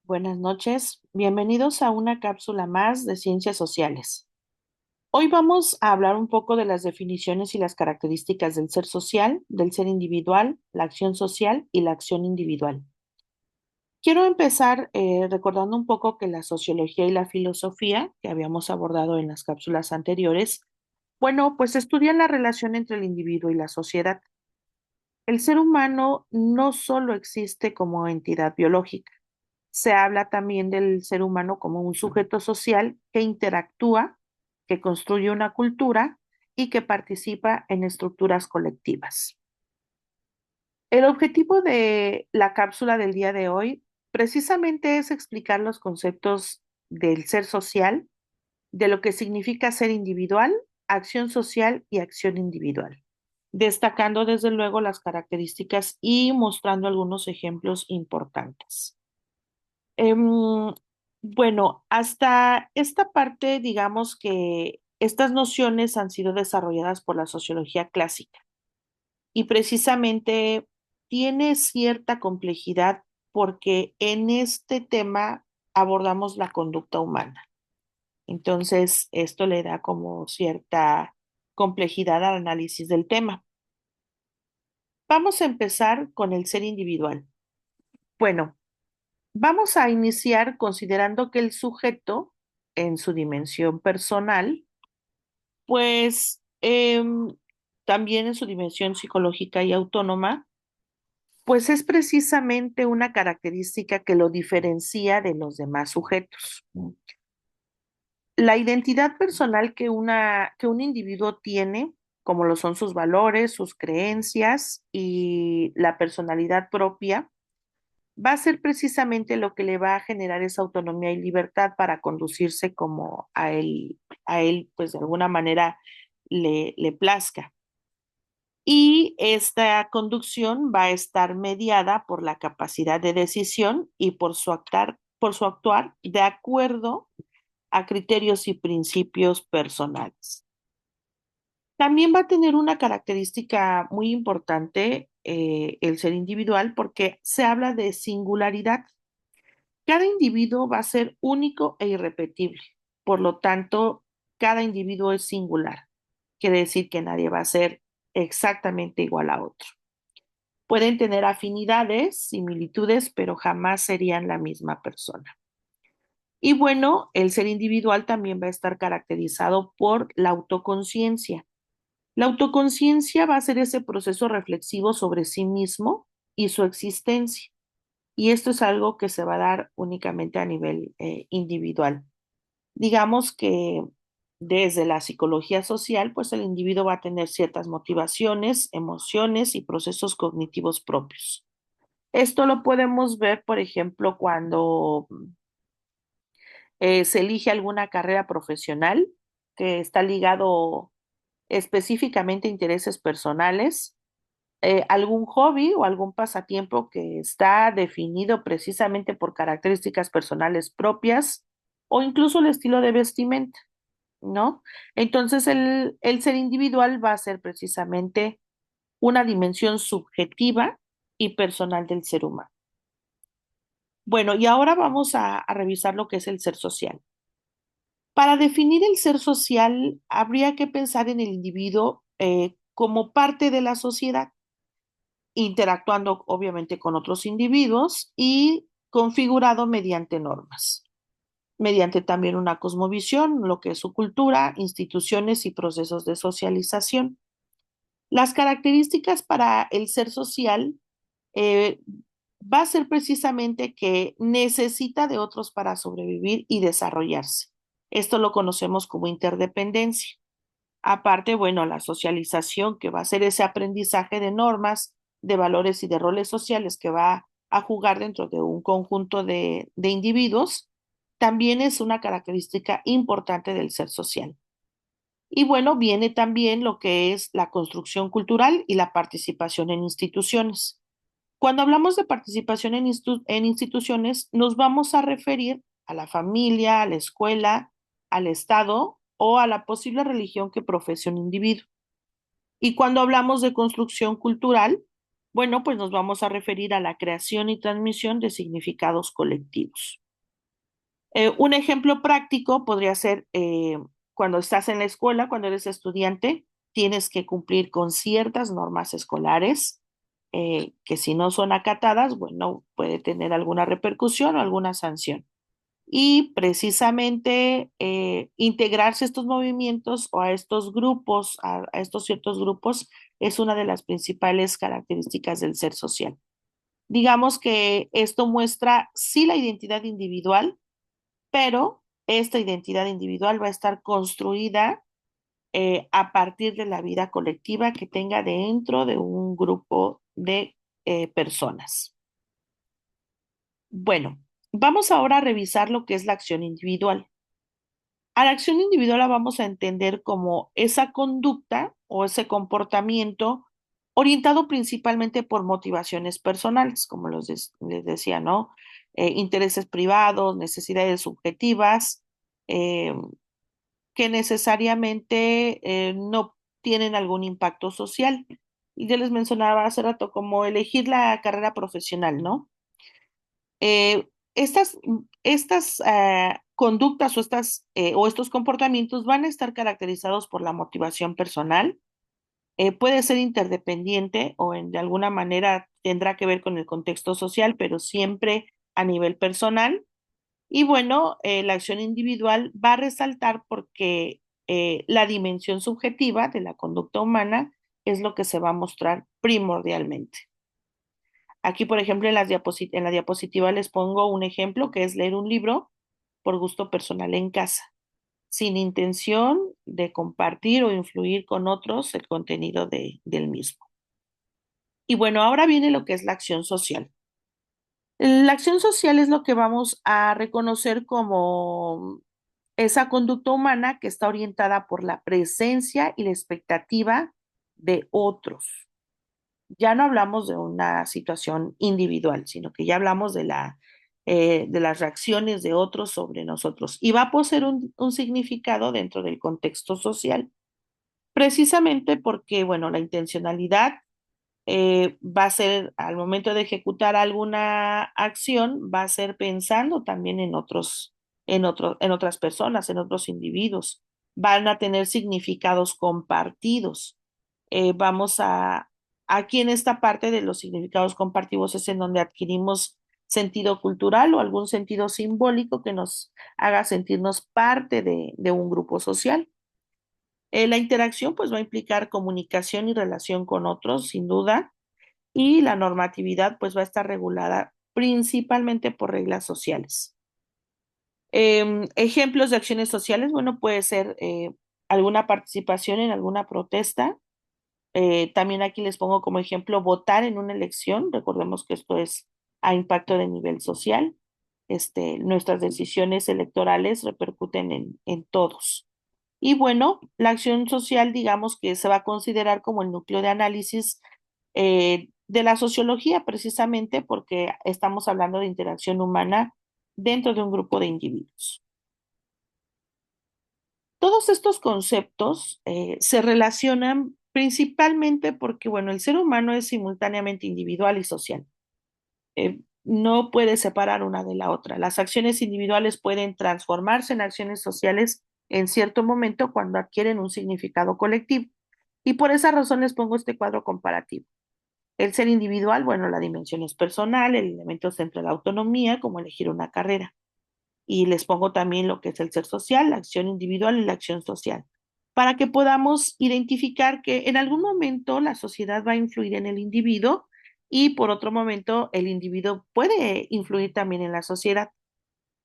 Buenas noches, bienvenidos a una cápsula más de Ciencias Sociales. Hoy vamos a hablar un poco de las definiciones y las características del ser social, del ser individual, la acción social y la acción individual. Quiero empezar recordando un poco que la sociología y la filosofía, que habíamos abordado en las cápsulas anteriores, bueno, pues estudian la relación entre el individuo y la sociedad. El ser humano no solo existe como entidad biológica. Se habla también del ser humano como un sujeto social que interactúa, que construye una cultura y que participa en estructuras colectivas. El objetivo de la cápsula del día de hoy precisamente es explicar los conceptos del ser social, de lo que significa ser individual, acción social y acción individual, destacando desde luego las características y mostrando algunos ejemplos importantes. Bueno, hasta esta parte, digamos que estas nociones han sido desarrolladas por la sociología clásica y precisamente tiene cierta complejidad porque en este tema abordamos la conducta humana. Entonces, esto le da como cierta complejidad al análisis del tema. Vamos a empezar con el ser individual. Bueno, vamos a iniciar considerando que el sujeto, en su dimensión personal, pues también en su dimensión psicológica y autónoma, pues es precisamente una característica que lo diferencia de los demás sujetos. La identidad personal que un individuo tiene, como lo son sus valores, sus creencias y la personalidad propia, va a ser precisamente lo que le va a generar esa autonomía y libertad para conducirse como a él, pues de alguna manera le plazca. Y esta conducción va a estar mediada por la capacidad de decisión y por su actuar de acuerdo a criterios y principios personales. También va a tener una característica muy importante el ser individual porque se habla de singularidad. Cada individuo va a ser único e irrepetible. Por lo tanto, cada individuo es singular. Quiere decir que nadie va a ser exactamente igual a otro. Pueden tener afinidades, similitudes, pero jamás serían la misma persona. Y bueno, el ser individual también va a estar caracterizado por la autoconciencia. La autoconciencia va a ser ese proceso reflexivo sobre sí mismo y su existencia. Y esto es algo que se va a dar únicamente a nivel individual. Digamos que desde la psicología social, pues el individuo va a tener ciertas motivaciones, emociones y procesos cognitivos propios. Esto lo podemos ver, por ejemplo, cuando se elige alguna carrera profesional que está ligado específicamente a intereses personales, algún hobby o algún pasatiempo que está definido precisamente por características personales propias o incluso el estilo de vestimenta, ¿no? Entonces el ser individual va a ser precisamente una dimensión subjetiva y personal del ser humano. Bueno, y ahora vamos a revisar lo que es el ser social. Para definir el ser social, habría que pensar en el individuo como parte de la sociedad, interactuando obviamente con otros individuos y configurado mediante normas, mediante también una cosmovisión, lo que es su cultura, instituciones y procesos de socialización. Las características para el ser social eh, va a ser precisamente que necesita de otros para sobrevivir y desarrollarse. Esto lo conocemos como interdependencia. Aparte, bueno, la socialización, que va a ser ese aprendizaje de normas, de valores y de roles sociales que va a jugar dentro de un conjunto de individuos, también es una característica importante del ser social. Y bueno, viene también lo que es la construcción cultural y la participación en instituciones. Cuando hablamos de participación en instituciones, nos vamos a referir a la familia, a la escuela, al Estado o a la posible religión que profese un individuo. Y cuando hablamos de construcción cultural, Bueno, pues nos vamos a referir a la creación y transmisión de significados colectivos. Un ejemplo práctico podría ser cuando estás en la escuela, cuando eres estudiante, tienes que cumplir con ciertas normas escolares que si no son acatadas, bueno, puede tener alguna repercusión o alguna sanción. Y precisamente integrarse a estos movimientos o a estos grupos, a estos ciertos grupos, es una de las principales características del ser social. Digamos que esto muestra sí la identidad individual, pero esta identidad individual va a estar construida a partir de la vida colectiva que tenga dentro de un grupo de personas. Bueno, vamos ahora a revisar lo que es la acción individual. A la acción individual la vamos a entender como esa conducta o ese comportamiento orientado principalmente por motivaciones personales, como les decía, ¿no? Intereses privados, necesidades subjetivas, eh, que necesariamente no tienen algún impacto social. Y yo les mencionaba hace rato como elegir la carrera profesional, ¿no? Estas conductas o estos comportamientos van a estar caracterizados por la motivación personal, puede ser interdependiente o de alguna manera tendrá que ver con el contexto social, pero siempre a nivel personal. Y bueno, la acción individual va a resaltar porque la dimensión subjetiva de la conducta humana es lo que se va a mostrar primordialmente. Aquí, por ejemplo, en la diapositiva les pongo un ejemplo que es leer un libro por gusto personal en casa, sin intención de compartir o influir con otros el contenido del mismo. Y bueno, ahora viene lo que es la acción social. La acción social es lo que vamos a reconocer como esa conducta humana que está orientada por la presencia y la expectativa de otros. Ya no hablamos de una situación individual, sino que ya hablamos de las reacciones de otros sobre nosotros. Y va a poseer un significado dentro del contexto social, precisamente porque, bueno, la intencionalidad va a ser al momento de ejecutar alguna acción, va a ser pensando también en otras personas, en otros individuos. Van a tener significados compartidos. Vamos aquí en esta parte de los significados compartidos es en donde adquirimos sentido cultural o algún sentido simbólico que nos haga sentirnos parte de un grupo social. La interacción pues va a implicar comunicación y relación con otros, sin duda, y la normatividad pues va a estar regulada principalmente por reglas sociales. Ejemplos de acciones sociales, bueno, puede ser alguna participación en alguna protesta. También aquí les pongo como ejemplo votar en una elección. Recordemos que esto es a impacto de nivel social. Nuestras decisiones electorales repercuten en todos. Y bueno, la acción social, digamos que se va a considerar como el núcleo de análisis de la sociología, precisamente porque estamos hablando de interacción humana dentro de un grupo de individuos. Todos estos conceptos se relacionan principalmente porque, bueno, el ser humano es simultáneamente individual y social. No puede separar una de la otra. Las acciones individuales pueden transformarse en acciones sociales en cierto momento cuando adquieren un significado colectivo. Y por esa razón les pongo este cuadro comparativo. El ser individual, bueno, la dimensión es personal, el elemento central de la autonomía, como elegir una carrera. Y les pongo también lo que es el ser social, la acción individual y la acción social, para que podamos identificar que en algún momento la sociedad va a influir en el individuo y por otro momento el individuo puede influir también en la sociedad,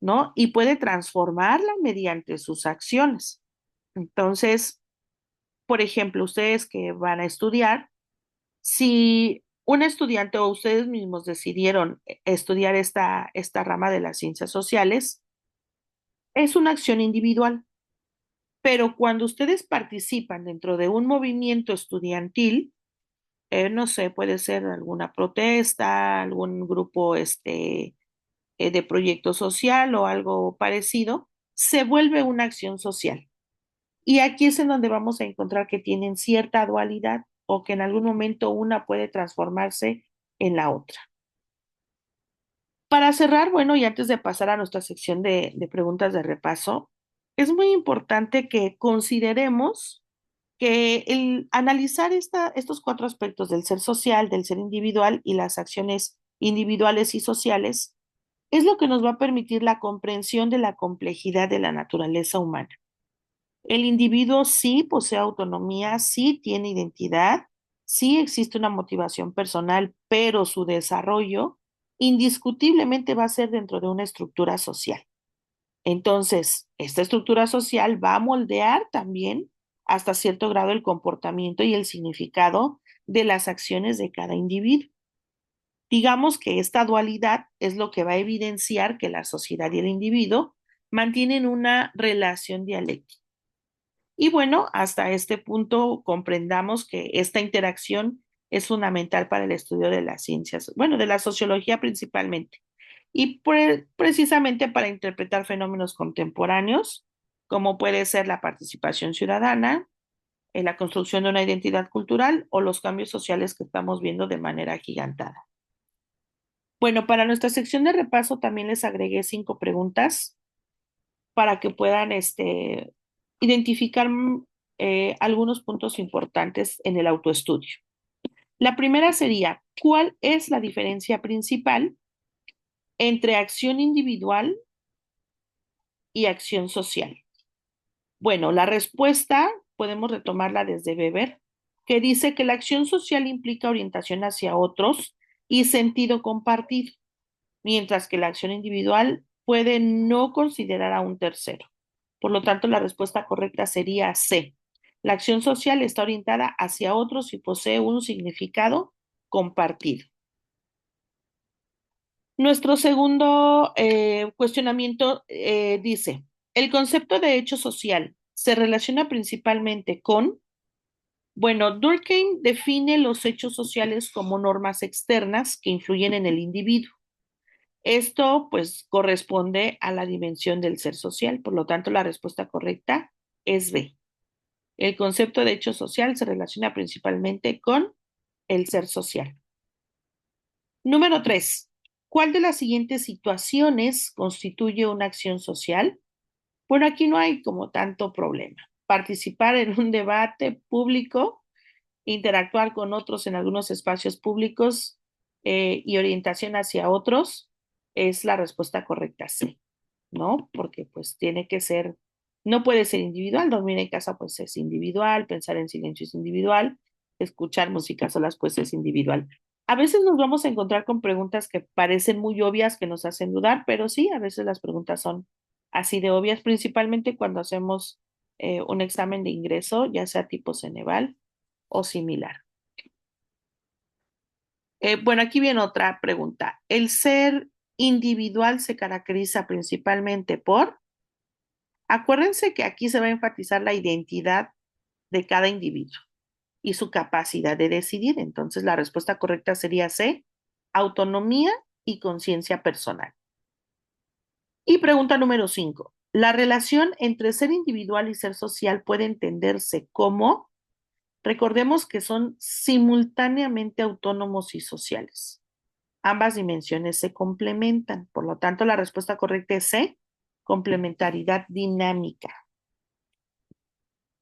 ¿no? Y puede transformarla mediante sus acciones. Entonces, por ejemplo, ustedes que van a estudiar, si un estudiante o ustedes mismos decidieron estudiar esta rama de las ciencias sociales, es una acción individual. Pero cuando ustedes participan dentro de un movimiento estudiantil, no sé, puede ser alguna protesta, algún grupo de proyecto social o algo parecido, se vuelve una acción social. Y aquí es en donde vamos a encontrar que tienen cierta dualidad. o que en algún momento una puede transformarse en la otra. Para cerrar, bueno, y antes de pasar a nuestra sección de preguntas de repaso, es muy importante que consideremos que el analizar estos cuatro aspectos del ser social, del ser individual y las acciones individuales y sociales es lo que nos va a permitir la comprensión de la complejidad de la naturaleza humana. El individuo sí posee autonomía, sí tiene identidad, sí existe una motivación personal, pero su desarrollo indiscutiblemente va a ser dentro de una estructura social. Entonces, esta estructura social va a moldear también hasta cierto grado el comportamiento y el significado de las acciones de cada individuo. Digamos que esta dualidad es lo que va a evidenciar que la sociedad y el individuo mantienen una relación dialéctica. Y bueno, hasta este punto comprendamos que esta interacción es fundamental para el estudio de las ciencias, bueno, de la sociología principalmente, y precisamente para interpretar fenómenos contemporáneos, como puede ser la participación ciudadana, en la construcción de una identidad cultural o los cambios sociales que estamos viendo de manera agigantada. Bueno, para nuestra sección de repaso también les agregué 5 preguntas para que puedan identificar algunos puntos importantes en el autoestudio. La primera sería, ¿cuál es la diferencia principal entre acción individual y acción social? Bueno, la respuesta podemos retomarla desde Weber, que dice que la acción social implica orientación hacia otros y sentido compartido, mientras que la acción individual puede no considerar a un tercero. Por lo tanto, la respuesta correcta sería C. La acción social está orientada hacia otros y posee un significado compartido. Nuestro segundo cuestionamiento dice, el concepto de hecho social se relaciona principalmente con, bueno, Durkheim define los hechos sociales como normas externas que influyen en el individuo. Esto pues corresponde a la dimensión del ser social, por lo tanto la respuesta correcta es B. El concepto de hecho social se relaciona principalmente con el ser social. Número 3. ¿Cuál de las siguientes situaciones constituye una acción social? Bueno, aquí no hay como tanto problema. Participar en un debate público, interactuar con otros en algunos espacios públicos y orientación hacia otros es la respuesta correcta, sí, ¿no? Porque pues tiene que ser, no puede ser individual, dormir en casa pues es individual, pensar en silencio es individual, escuchar música solas pues es individual. A veces nos vamos a encontrar con preguntas que parecen muy obvias, que nos hacen dudar, pero sí, a veces las preguntas son así de obvias, principalmente cuando hacemos un examen de ingreso, ya sea tipo Ceneval o similar. Bueno, aquí viene otra pregunta. ¿El ser individual se caracteriza principalmente por? Acuérdense que aquí se va a enfatizar la identidad de cada individuo y su capacidad de decidir. Entonces, la respuesta correcta sería C, autonomía y conciencia personal. Y pregunta número 5. ¿La relación entre ser individual y ser social puede entenderse como? Recordemos que son simultáneamente autónomos y sociales. Ambas dimensiones se complementan, por lo tanto la respuesta correcta es C, complementariedad dinámica.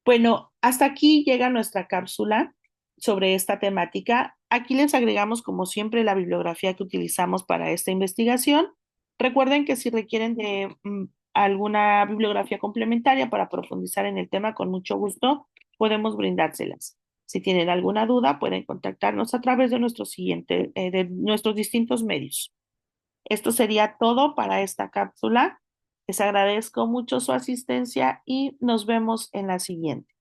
Bueno, hasta aquí llega nuestra cápsula sobre esta temática. Aquí les agregamos, como siempre, la bibliografía que utilizamos para esta investigación. Recuerden que si requieren de alguna bibliografía complementaria para profundizar en el tema, con mucho gusto podemos brindárselas. Si tienen alguna duda, pueden contactarnos a través de de nuestros distintos medios. Esto sería todo para esta cápsula. Les agradezco mucho su asistencia y nos vemos en la siguiente.